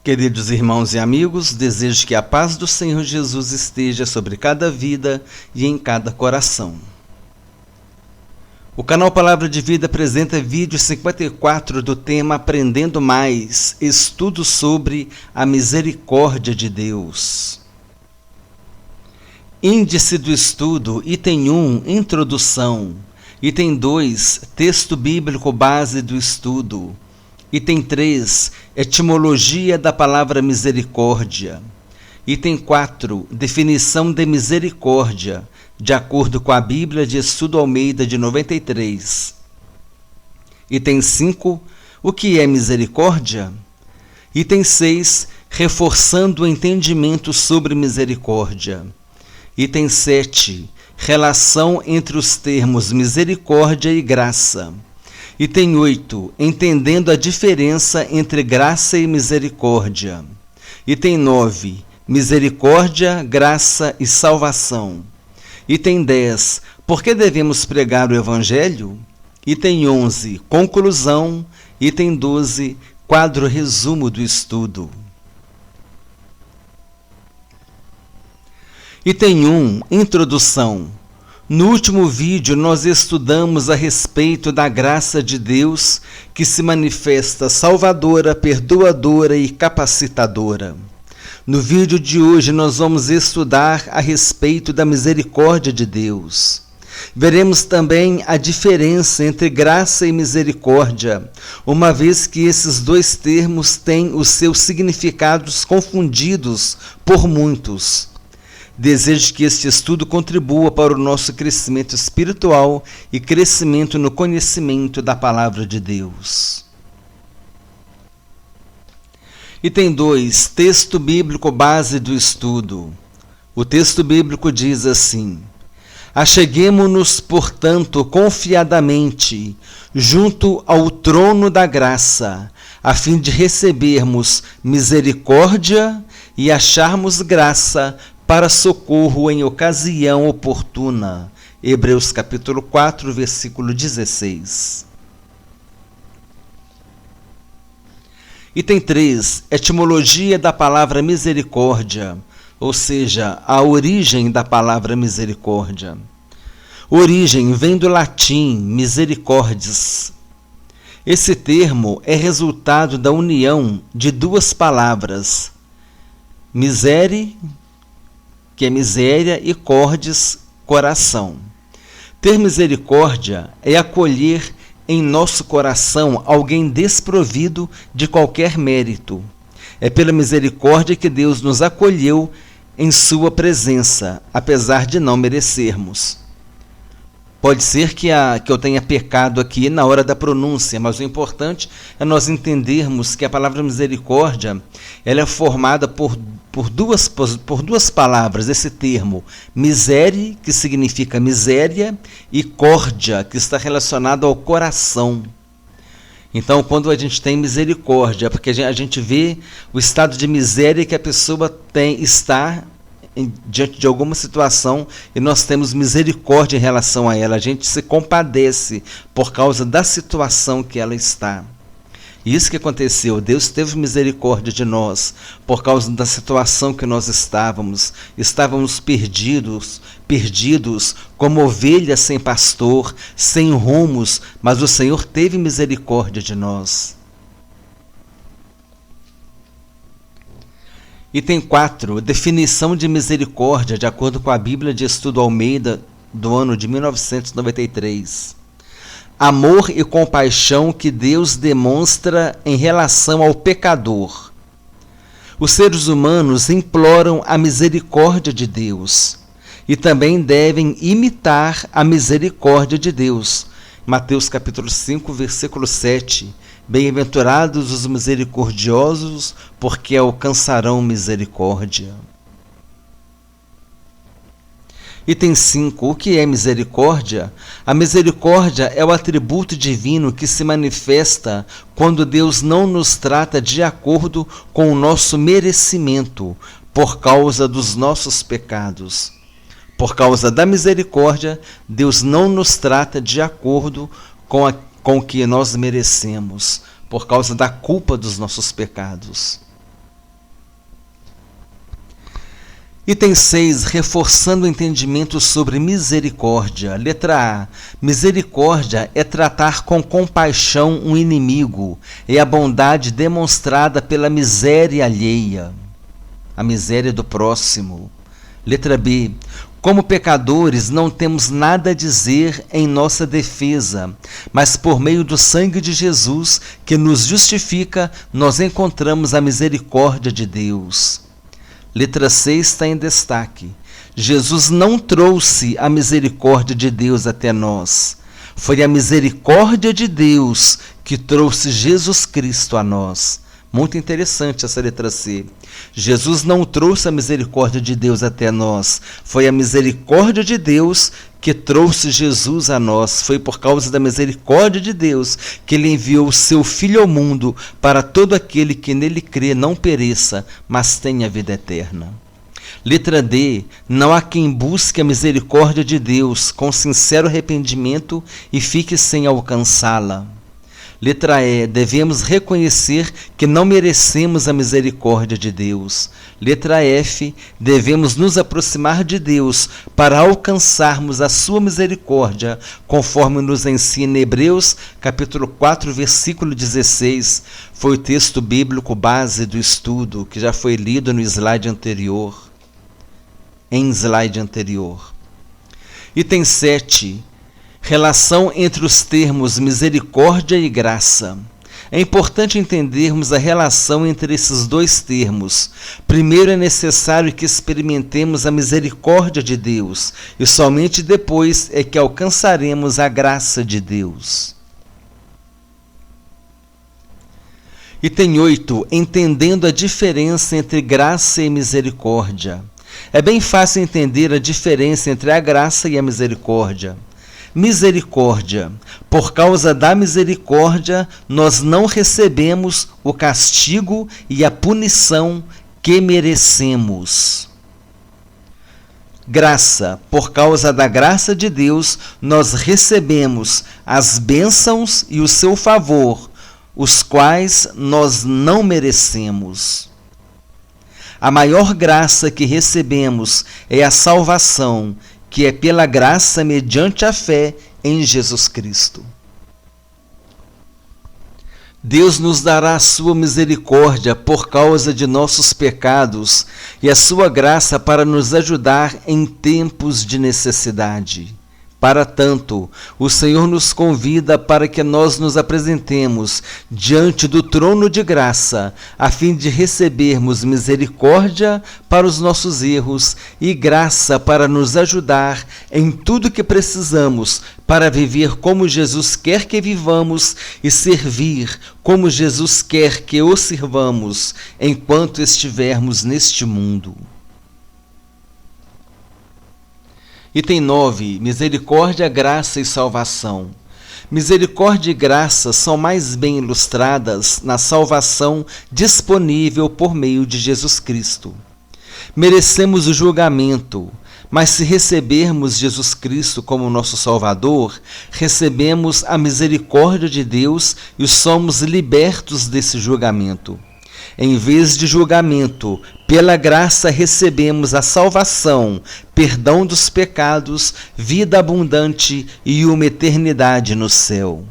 Queridos irmãos e amigos, desejo que a paz do Senhor Jesus esteja sobre cada vida e em cada coração. O canal Palavra de Vida apresenta vídeo 54 do tema Aprendendo Mais, estudo sobre a misericórdia de Deus. Índice do estudo, item 1, introdução. Item 2, texto bíblico base do estudo. Item 3, etimologia da palavra misericórdia. Item 4, definição de misericórdia, de acordo com a Bíblia de Estudo Almeida de 93. Item 5, o que é misericórdia? Item 6, reforçando o entendimento sobre misericórdia. Item 7, relação entre os termos misericórdia e graça. Item 8, entendendo a diferença entre graça e misericórdia. Item 9, misericórdia, graça e salvação. Item 10, por que devemos pregar o Evangelho? Item 11, conclusão. Item 12, quadro resumo do estudo. Item 1, introdução. No último vídeo, nós estudamos a respeito da graça de Deus que se manifesta salvadora, perdoadora e capacitadora. No vídeo de hoje, nós vamos estudar a respeito da misericórdia de Deus. Veremos também a diferença entre graça e misericórdia, uma vez que esses dois termos têm os seus significados confundidos por muitos. Desejo que este estudo contribua para o nosso crescimento espiritual e crescimento no conhecimento da Palavra de Deus. Item 2, texto bíblico base do estudo. O texto bíblico diz assim: acheguemo-nos, portanto, confiadamente, junto ao trono da graça, a fim de recebermos misericórdia e acharmos graça para socorro em ocasião oportuna. Hebreus capítulo 4, versículo 16. Item 3, etimologia da palavra misericórdia, ou seja, a origem da palavra misericórdia. Origem vem do latim misericordes. Esse termo é resultado da união de duas palavras, misere, que é miséria, e cordes, coração. Ter misericórdia é acolher em nosso coração alguém desprovido de qualquer mérito. É pela misericórdia que Deus nos acolheu em sua presença, apesar de não merecermos. Pode ser que eu tenha pecado aqui na hora da pronúncia, mas o importante é nós entendermos que a palavra misericórdia ela é formada por duas palavras, esse termo, misere, que significa miséria, e córdia, que está relacionado ao coração. Então, quando a gente tem misericórdia, porque a gente vê o estado de miséria que a pessoa está diante de alguma situação e nós temos misericórdia em relação a ela, a gente se compadece por causa da situação que ela está. Isso que aconteceu, Deus teve misericórdia de nós por causa da situação que nós estávamos perdidos como ovelhas sem pastor, sem rumos, mas o Senhor teve misericórdia de nós. Item 4, definição de misericórdia, de acordo com a Bíblia de Estudo Almeida, do ano de 1993. Amor e compaixão que Deus demonstra em relação ao pecador. Os seres humanos imploram a misericórdia de Deus e também devem imitar a misericórdia de Deus. Mateus capítulo 5, versículo 7. Bem-aventurados os misericordiosos, porque alcançarão misericórdia. Item 5. O que é misericórdia? A misericórdia é o atributo divino que se manifesta quando Deus não nos trata de acordo com o nosso merecimento, por causa dos nossos pecados. Por causa da misericórdia, Deus não nos trata de acordo com o que nós merecemos, por causa da culpa dos nossos pecados. Item 6. Reforçando o entendimento sobre misericórdia. Letra A. Misericórdia é tratar com compaixão um inimigo. É a bondade demonstrada pela miséria alheia, a miséria do próximo. Letra B. Como pecadores, não temos nada a dizer em nossa defesa, mas por meio do sangue de Jesus, que nos justifica, nós encontramos a misericórdia de Deus. Letra C está em destaque. Jesus não trouxe a misericórdia de Deus até nós. Foi a misericórdia de Deus que trouxe Jesus Cristo a nós. Muito interessante essa letra C. Jesus não trouxe a misericórdia de Deus até nós. Foi a misericórdia de Deus que trouxe Jesus a nós. Foi por causa da misericórdia de Deus que Ele enviou o seu Filho ao mundo para todo aquele que nele crê não pereça, mas tenha vida eterna. Letra D. Não há quem busque a misericórdia de Deus com sincero arrependimento e fique sem alcançá-la. Letra E. Devemos reconhecer que não merecemos a misericórdia de Deus. Letra F. Devemos nos aproximar de Deus para alcançarmos a sua misericórdia, conforme nos ensina Hebreus, capítulo 4, versículo 16. Foi o texto bíblico base do estudo, que já foi lido no slide anterior. Item 7. Relação entre os termos misericórdia e graça. É importante entendermos a relação entre esses dois termos. Primeiro é necessário que experimentemos a misericórdia de Deus, e somente depois é que alcançaremos a graça de Deus. Item 8. Entendendo a diferença entre graça e misericórdia. É bem fácil entender a diferença entre a graça e a misericórdia. Misericórdia. Por causa da misericórdia, nós não recebemos o castigo e a punição que merecemos. Graça. Por causa da graça de Deus, nós recebemos as bênçãos e o seu favor, os quais nós não merecemos. A maior graça que recebemos é a salvação, que é pela graça mediante a fé em Jesus Cristo. Deus nos dará a sua misericórdia por causa de nossos pecados e a sua graça para nos ajudar em tempos de necessidade. Para tanto, o Senhor nos convida para que nós nos apresentemos diante do trono de graça, a fim de recebermos misericórdia para os nossos erros e graça para nos ajudar em tudo que precisamos para viver como Jesus quer que vivamos e servir como Jesus quer que o sirvamos enquanto estivermos neste mundo. Item 9. Misericórdia, graça e salvação. Misericórdia e graça são mais bem ilustradas na salvação disponível por meio de Jesus Cristo. Merecemos o julgamento, mas se recebermos Jesus Cristo como nosso Salvador, recebemos a misericórdia de Deus e somos libertos desse julgamento. Em vez de julgamento, pela graça recebemos a salvação, perdão dos pecados, vida abundante e uma eternidade no céu.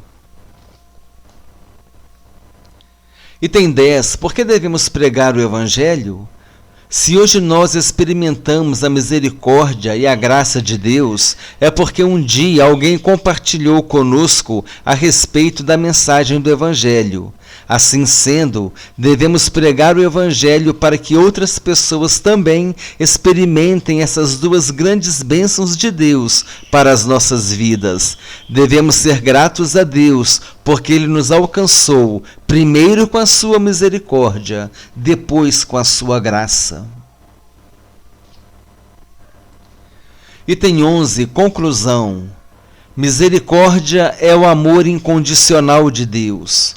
Item 10. Por que devemos pregar o Evangelho? Se hoje nós experimentamos a misericórdia e a graça de Deus, é porque um dia alguém compartilhou conosco a respeito da mensagem do Evangelho. Assim sendo, devemos pregar o Evangelho para que outras pessoas também experimentem essas duas grandes bênçãos de Deus para as nossas vidas. Devemos ser gratos a Deus, porque Ele nos alcançou, primeiro com a sua misericórdia, depois com a sua graça. Item 11. Conclusão. Misericórdia é o amor incondicional de Deus.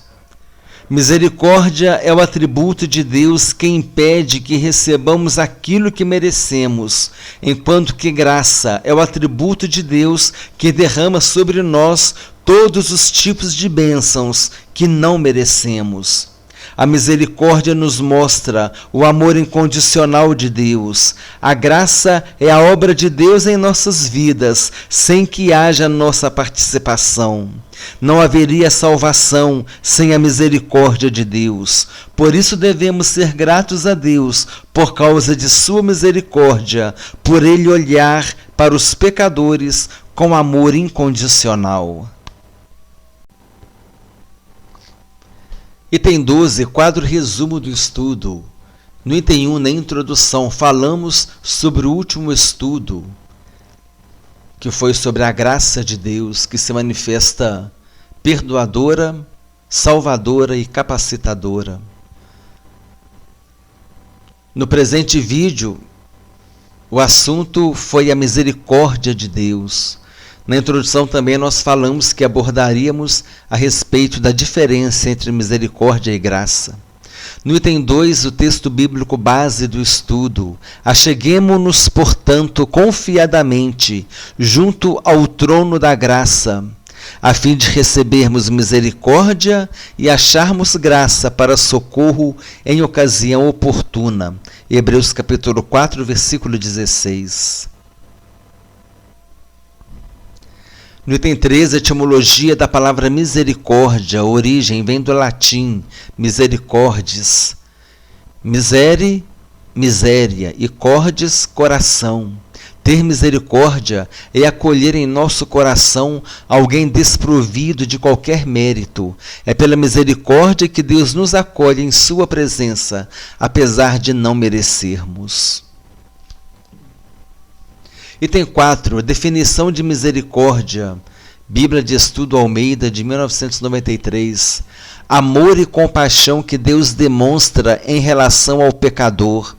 Misericórdia é o atributo de Deus que impede que recebamos aquilo que merecemos, enquanto que graça é o atributo de Deus que derrama sobre nós todos os tipos de bênçãos que não merecemos. A misericórdia nos mostra o amor incondicional de Deus. A graça é a obra de Deus em nossas vidas, sem que haja nossa participação. Não haveria salvação sem a misericórdia de Deus. Por isso devemos ser gratos a Deus, por causa de sua misericórdia, por Ele olhar para os pecadores com amor incondicional. Item 12, quadro resumo do estudo. No item 1, na introdução, falamos sobre o último estudo, que foi sobre a graça de Deus, que se manifesta perdoadora, salvadora e capacitadora. No presente vídeo, o assunto foi a misericórdia de Deus. Na introdução também nós falamos que abordaríamos a respeito da diferença entre misericórdia e graça. No item 2, o texto bíblico base do estudo. Acheguemo-nos, portanto, confiadamente junto ao trono da graça, a fim de recebermos misericórdia e acharmos graça para socorro em ocasião oportuna. Hebreus capítulo 4, versículo 16. No item 13, a etimologia da palavra misericórdia, a origem vem do latim misericordes. Misere, miséria, e cordes, coração. Ter misericórdia é acolher em nosso coração alguém desprovido de qualquer mérito. É pela misericórdia que Deus nos acolhe em sua presença, apesar de não merecermos. Item 4, definição de misericórdia. Bíblia de Estudo Almeida, de 1993. Amor e compaixão que Deus demonstra em relação ao pecador.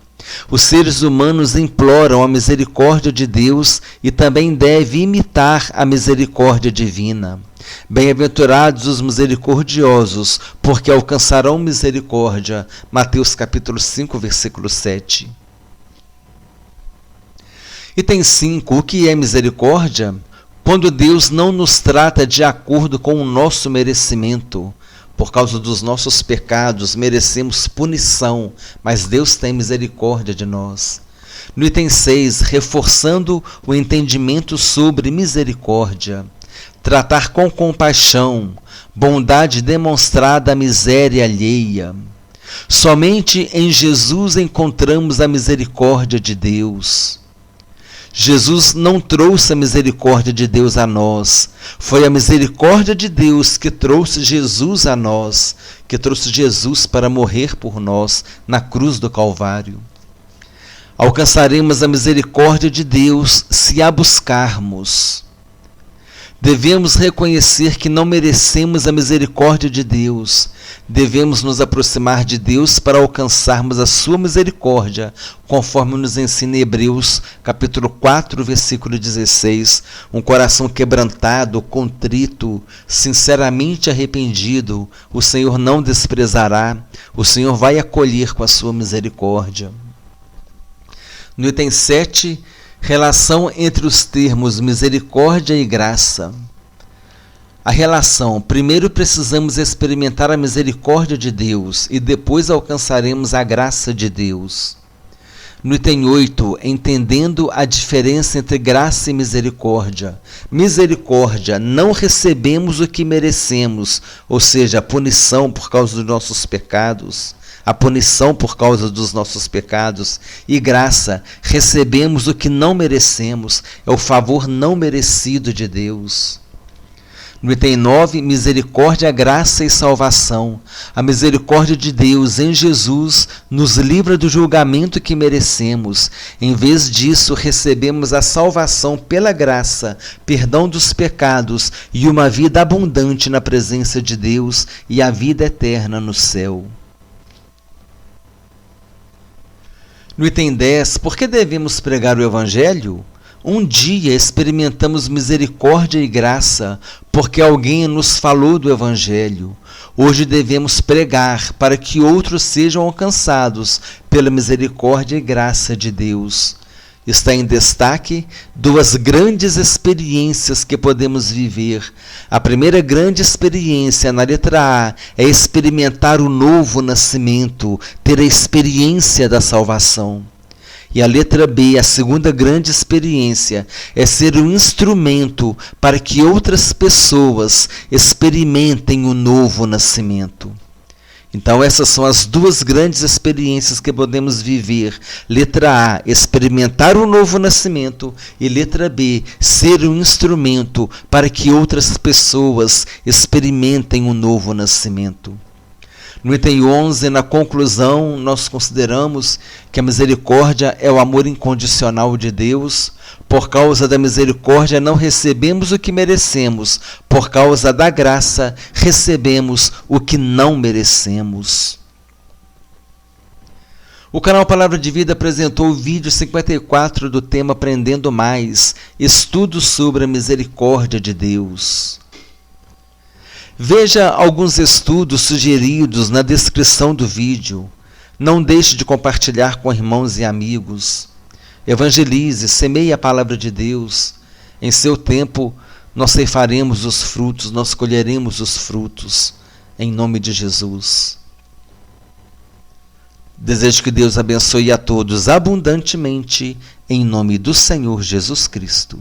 Os seres humanos imploram a misericórdia de Deus e também devem imitar a misericórdia divina. Bem-aventurados os misericordiosos, porque alcançarão misericórdia. Mateus capítulo 5, versículo 7. Item 5. O que é misericórdia? Quando Deus não nos trata de acordo com o nosso merecimento. Por causa dos nossos pecados, merecemos punição, mas Deus tem misericórdia de nós. No item 6, reforçando o entendimento sobre misericórdia. Tratar com compaixão, bondade demonstrada à miséria alheia. Somente em Jesus encontramos a misericórdia de Deus. Jesus não trouxe a misericórdia de Deus a nós. Foi a misericórdia de Deus que trouxe Jesus a nós, que trouxe Jesus para morrer por nós na cruz do Calvário. Alcançaremos a misericórdia de Deus se a buscarmos. Devemos reconhecer que não merecemos a misericórdia de Deus. Devemos nos aproximar de Deus para alcançarmos a sua misericórdia, conforme nos ensina Hebreus, capítulo 4, versículo 16. Um coração quebrantado, contrito, sinceramente arrependido, o Senhor não desprezará, o Senhor vai acolher com a sua misericórdia. No item 7, relação entre os termos misericórdia e graça. A relação: primeiro precisamos experimentar a misericórdia de Deus e depois alcançaremos a graça de Deus. No item 8, entendendo a diferença entre graça e misericórdia. Misericórdia, não recebemos o que merecemos, ou seja, a punição por causa dos nossos pecados. A punição por causa dos nossos pecados. E graça, recebemos o que não merecemos, é o favor não merecido de Deus. No item 9, misericórdia, graça e salvação. A misericórdia de Deus em Jesus nos livra do julgamento que merecemos. Em vez disso, recebemos a salvação pela graça, perdão dos pecados e uma vida abundante na presença de Deus e a vida eterna no céu. No item 10, por que devemos pregar o Evangelho? Um dia experimentamos misericórdia e graça, porque alguém nos falou do Evangelho. Hoje devemos pregar para que outros sejam alcançados pela misericórdia e graça de Deus. está em destaque duas grandes experiências que podemos viver. A primeira grande experiência, na letra A, é experimentar o novo nascimento, ter a experiência da salvação. E a letra B, a segunda grande experiência, é ser um instrumento para que outras pessoas experimentem o novo nascimento. Então essas são as duas grandes experiências que podemos viver. Letra A, experimentar o novo nascimento. E letra B, ser um instrumento para que outras pessoas experimentem o novo nascimento. No item 11, na conclusão, nós consideramos que a misericórdia é o amor incondicional de Deus. Por causa da misericórdia não recebemos o que merecemos, por causa da graça recebemos o que não merecemos. O canal Palavra de Vida apresentou o vídeo 54 do tema Aprendendo Mais, estudo sobre a misericórdia de Deus. Veja alguns estudos sugeridos na descrição do vídeo. Não deixe de compartilhar com irmãos e amigos. Evangelize, semeie a palavra de Deus. Em seu tempo, nós ceifaremos os frutos, nós colheremos os frutos. Em nome de Jesus. Desejo que Deus abençoe a todos abundantemente, em nome do Senhor Jesus Cristo.